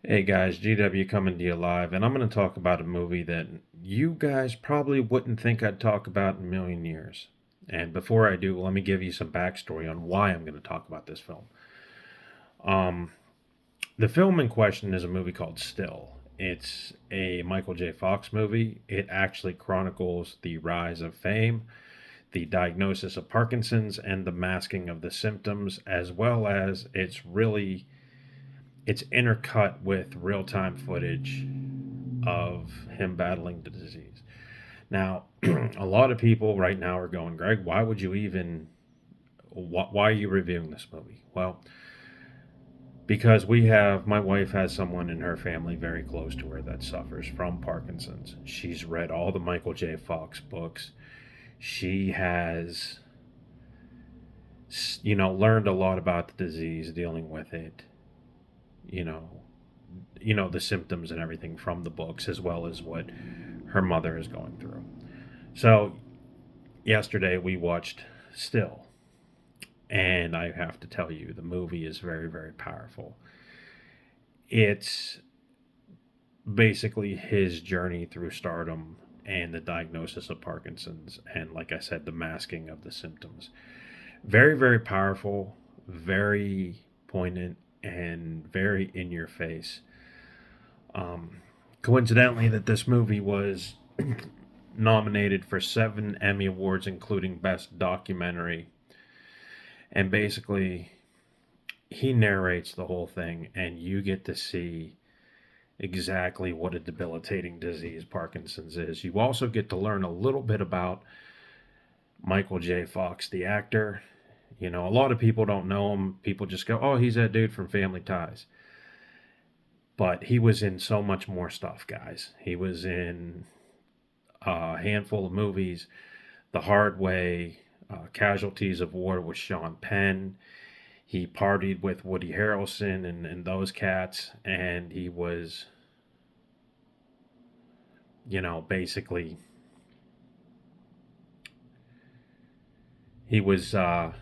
Hey guys, GW coming to you live, and I'm going to talk about a movie that you guys probably wouldn't think I'd talk about in a million years. And before I do, let me give you some backstory on why I'm going to talk about this film. Um, the film in question is a movie called Still. It's a Michael J. Fox movie. It actually chronicles the rise of fame, the diagnosis of Parkinson's, and the masking of the symptoms, as well as it's intercut with real time footage of him battling the disease. Now, a lot of people right now are going, Greg, why would you even, why are you reviewing this movie? Well, because my wife has someone in her family very close to her that suffers from Parkinson's. She's read all the Michael J. Fox books. She has, learned a lot about the disease, dealing with it, you know, the symptoms and everything from the books, as well as what her mother is going through. So yesterday we watched Still, and I have to tell you, the movie is very, very powerful. It's basically his journey through stardom and the diagnosis of Parkinson's, and like I said, the masking of the symptoms. Very, very powerful, very poignant, and very in your face. Um, Coincidentally, that this movie was nominated for 7 Emmy Awards, including Best Documentary. And basically, he narrates the whole thing, and you get to see exactly what a debilitating disease Parkinson's is. You also get to learn a little bit about Michael J. Fox, the actor. A lot of people don't know him. People just go, oh, he's that dude from Family Ties. But he was in so much more stuff, guys. He was in a handful of movies: The Hard Way, Casualties of War with Sean Penn. He partied with Woody Harrelson and those cats, and basically he was uh,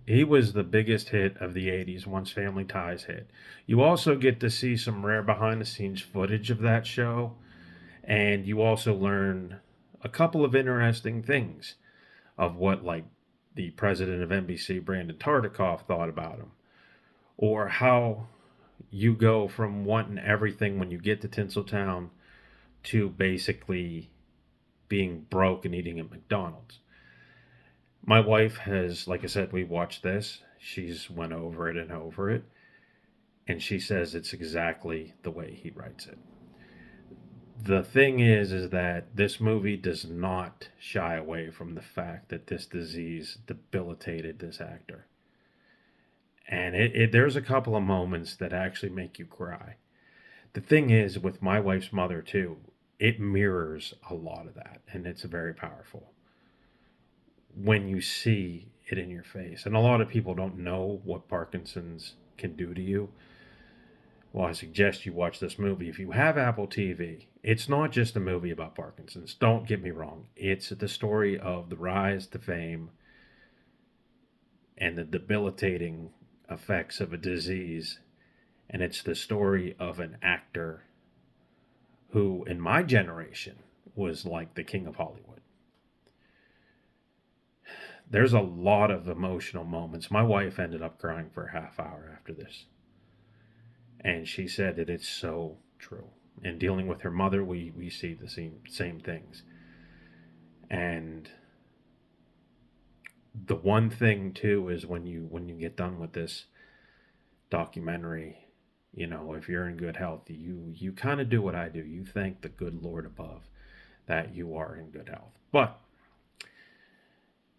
he was the biggest hit of the '80s once Family Ties hit. You also get to see some rare behind the scenes footage of that show, and you also learn a couple of interesting things of what, like, the president of NBC, Brandon Tartikoff, thought about him, or how you go from wanting everything when you get to Tinseltown to basically being broke and eating at McDonald's. My wife has, like I said, we watched this. She's went over it and over it, and she says it's exactly the way he writes it. The thing is that this movie does not shy away from the fact that this disease debilitated this actor. And there's a couple of moments that actually make you cry. The thing is, with my wife's mother too, it mirrors a lot of that, and it's very powerful when you see it in your face. And a lot of people don't know what Parkinson's can do to you. Well, I suggest you watch this movie. If you have Apple TV, it's not just a movie about Parkinson's. Don't get me wrong. It's the story of the rise to fame and the debilitating effects of a disease. And it's the story of an actor who, in my generation, was like the king of Hollywood. There's a lot of emotional moments. My wife ended up crying for a half hour after this. And she said that it's so true. In dealing with her mother, we see the same things. And the one thing too is when you get done with this documentary, if you're in good health, you kind of do what I do. You thank the good Lord above that you are in good health. But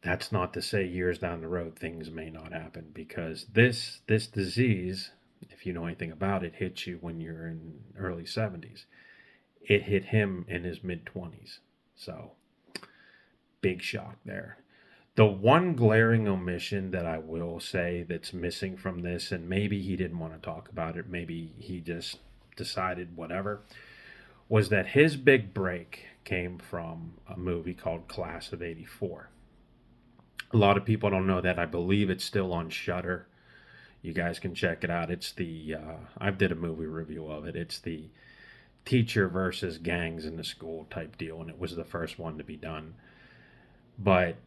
that's not to say years down the road things may not happen, because this disease, if you know anything about it, hits you when you're in early 70s. It hit him in his mid 20s. So, big shock there. The one glaring omission that I will say that's missing from this, and maybe he didn't want to talk about it, maybe he just decided whatever, was that his big break came from a movie called Class of '84. A lot of people don't know that. I believe it's still on Shutter. You guys can check it out. It's the I did a movie review of it. It's the teacher versus gangs in the school type deal, and it was the first one to be done. But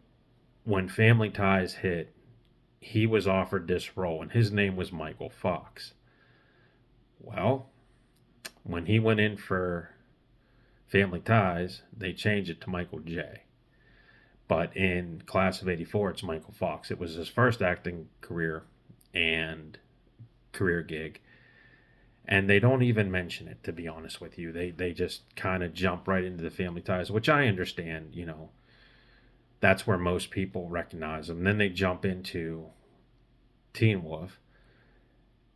when Family Ties hit, he was offered this role, and his name was Michael Fox. Well, when he went in for Family Ties, they changed it to Michael J. But in Class of '84, it's Michael Fox. It was his first acting career and career gig. And they don't even mention it, to be honest with you. They just kind of jump right into the Family Ties, which I understand, that's where most people recognize him. Then they jump into Teen Wolf.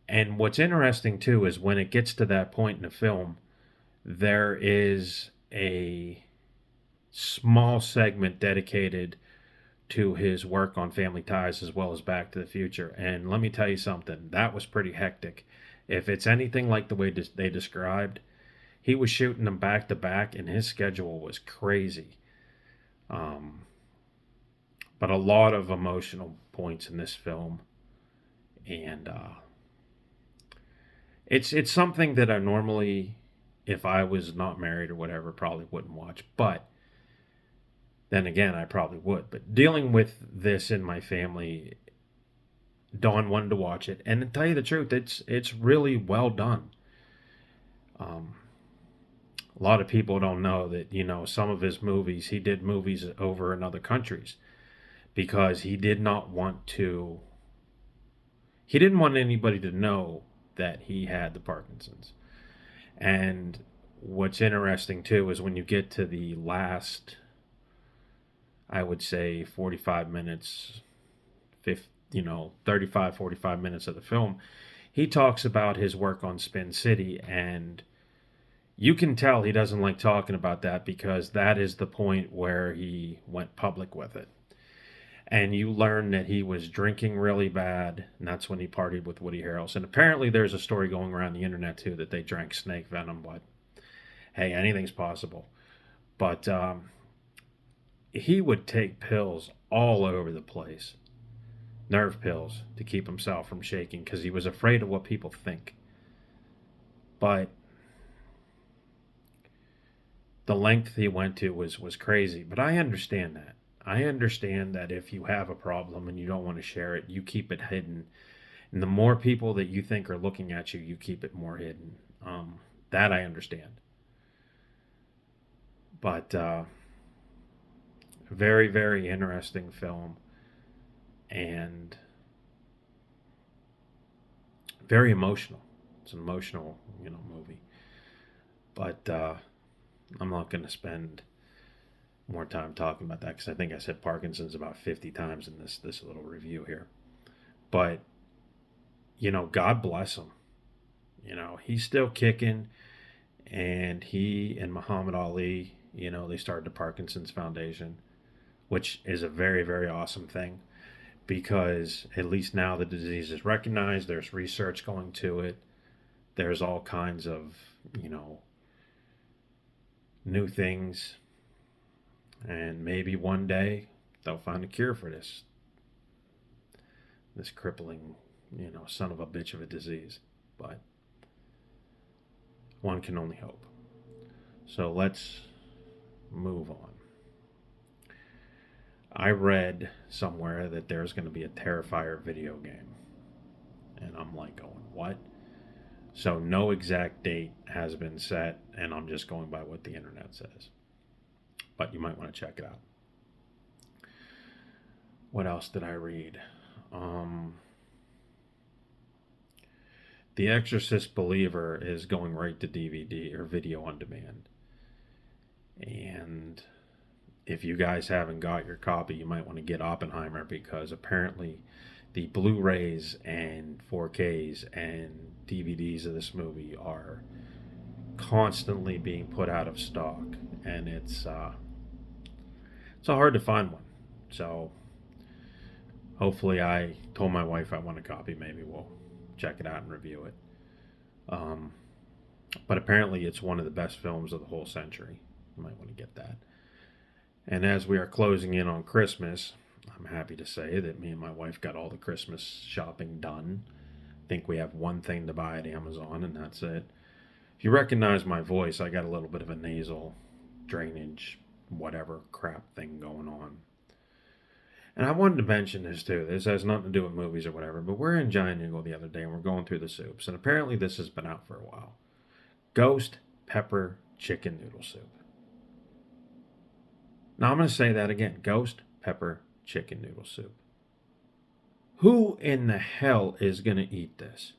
And what's interesting too is when it gets to that point in the film, there is a small segment dedicated to his work on Family Ties as well as Back to the Future. And let me tell you something, that was pretty hectic. If it's anything like the way they described, he was shooting them back to back, and his schedule was crazy. But a lot of emotional points in this film, and it's something that I normally, if I was not married or whatever, probably wouldn't watch. But then again, I probably would. But dealing with this in my family, Dawn wanted to watch it, and to tell you the truth, it's really well done. A lot of people don't know that some of his movies, he did movies over in other countries because he did not want to. He didn't want anybody to know that he had the Parkinson's. And what's interesting too is when you get to the last, I would say 45 minutes, 35, 45 minutes of the film, he talks about his work on Spin City, and you can tell he doesn't like talking about that because that is the point where he went public with it. And you learn that he was drinking really bad, and that's when he partied with Woody Harrelson. Apparently, there's a story going around the internet too that they drank snake venom, but hey, anything's possible. But he would take pills all over the place, nerve pills, to keep himself from shaking because he was afraid of what people think. But the length he went to was crazy. But I understand that. I understand that if you have a problem and you don't want to share it, you keep it hidden. And the more people that you think are looking at you, you keep it more hidden. That I understand. But very, very interesting film. And very emotional. It's an emotional, movie. But I'm not going to spend more time talking about that because I think I said Parkinson's about 50 times in this little review here. But God bless him. He's still kicking, and he and Muhammad Ali, they started the Parkinson's Foundation, which is a very, very awesome thing because at least now the disease is recognized. There's research going to it. There's all kinds of new things. And maybe one day they'll find a cure for this crippling, son of a bitch of a disease. But one can only hope. So let's move on. I read somewhere that there's going to be a Terrifier video game. And I'm like going, what? So no exact date has been set, and I'm just going by what the internet says. But you might want to check it out. What else did I read? The Exorcist Believer is going right to DVD or video on demand. And if you guys haven't got your copy, you might want to get Oppenheimer because apparently the Blu-rays and 4Ks and DVDs of this movie are constantly being put out of stock, and it's hard to find one. So hopefully, I told my wife I want a copy. Maybe we'll check it out and review it. But apparently it's one of the best films of the whole century. You might want to get that. And as we are closing in on Christmas, I'm happy to say that me and my wife got all the Christmas shopping done. think we have one thing to buy at Amazon, and that's it. If you recognize my voice, I got a little bit of a nasal drainage, whatever crap thing going on. And I wanted to mention this too. This has nothing to do with movies or whatever, but we're in Giant Eagle the other day and we're going through the soups, and apparently this has been out for a while. Ghost pepper chicken noodle soup. Now I'm going to say that again. Ghost pepper chicken noodle soup. Who in the hell is going to eat this?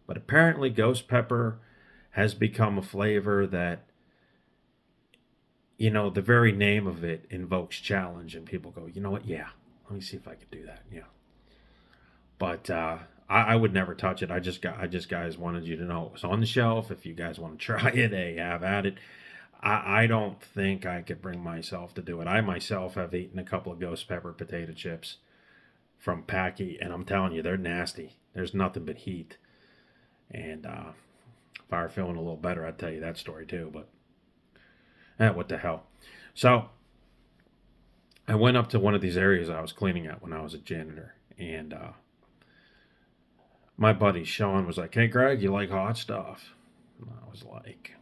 But apparently ghost pepper has become a flavor that, the very name of it invokes challenge, and people go, you know what? Yeah, let me see if I could do that. Yeah. But I would never touch it. I just guys wanted you to know it was on the shelf. If you guys want to try it, hey, have at it. I don't think I could bring myself to do it. I myself have eaten a couple of ghost pepper potato chips from Packy, and I'm telling you, they're nasty. There's nothing but heat. And if I were feeling a little better, I'd tell you that story too. But what the hell? So I went up to one of these areas I was cleaning at when I was a janitor, and my buddy Sean was like, "Hey, Greg, you like hot stuff?" And I was like,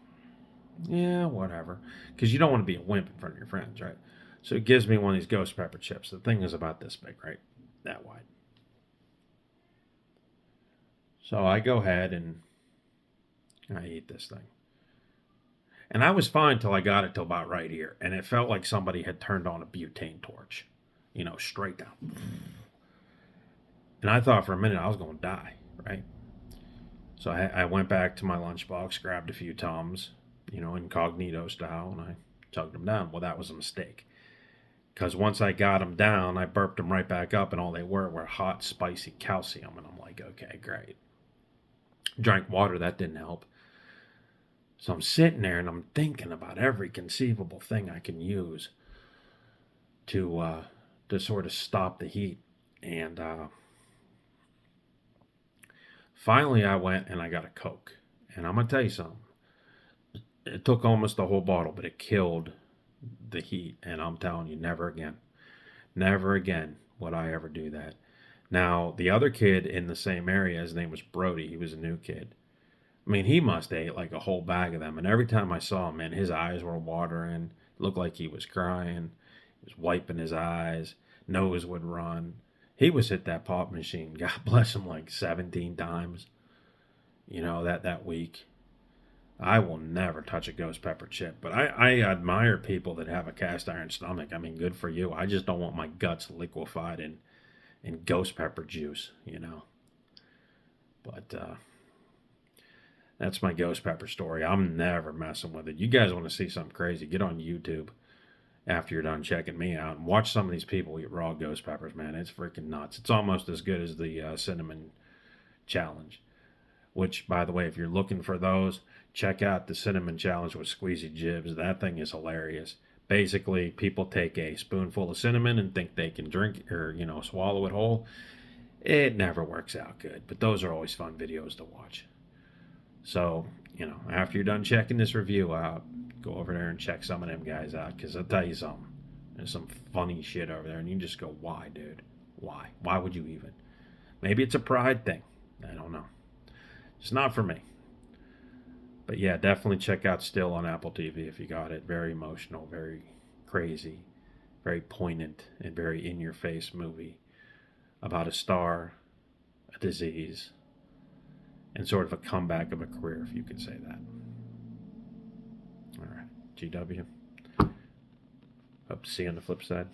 "Yeah, whatever," because you don't want to be a wimp in front of your friends, right? So he gives me one of these ghost pepper chips. The thing is about this big, right? That wide. So I go ahead and I eat this thing. And I was fine till I got it till about right here. And it felt like somebody had turned on a butane torch, straight down. And I thought for a minute I was going to die, right? So I went back to my lunchbox, grabbed a few Tums, incognito style, and I chugged them down. Well, that was a mistake. Because once I got them down, I burped them right back up, and all they were hot, spicy calcium. And I'm like, okay, great. Drank water, that didn't help. So I'm sitting there and I'm thinking about every conceivable thing I can use to sort of stop the heat. And finally, I went and I got a Coke. And I'm gonna tell you something. It took almost the whole bottle, but it killed the heat. And I'm telling you, never again, never again would I ever do that. Now, the other kid in the same area, his name was Brody. He was a new kid. I mean, he must have ate like a whole bag of them. And every time I saw him, man, his eyes were watering. It looked like he was crying. He was wiping his eyes. Nose would run. He was hit that pop machine, God bless him, like 17 times, that week. I will never touch a ghost pepper chip. But I admire people that have a cast iron stomach. I mean, good for you. I just don't want my guts liquefied in ghost pepper juice, But that's my ghost pepper story. I'm never messing with it. You guys want to see something crazy? Get on YouTube after you're done checking me out and watch some of these people eat raw ghost peppers, man. It's freaking nuts. It's almost as good as the cinnamon challenge, which, by the way, if you're looking for those, check out the cinnamon challenge with Squeezy Jibs. That thing is hilarious. Basically, people take a spoonful of cinnamon and think they can drink or, swallow it whole. It never works out good, but those are always fun videos to watch. So, after you're done checking this review out, go over there and check some of them guys out, because I'll tell you something. There's some funny shit over there, and you just go, why, dude? Why? Why would you even? Maybe it's a pride thing. I don't know. It's not for me. But yeah, definitely check out Still on Apple TV if you got it. Very emotional, very crazy, very poignant, and very in-your-face movie about a star, a disease, and sort of a comeback of a career, if you could say that. All right, GW. Hope to see you on the flip side.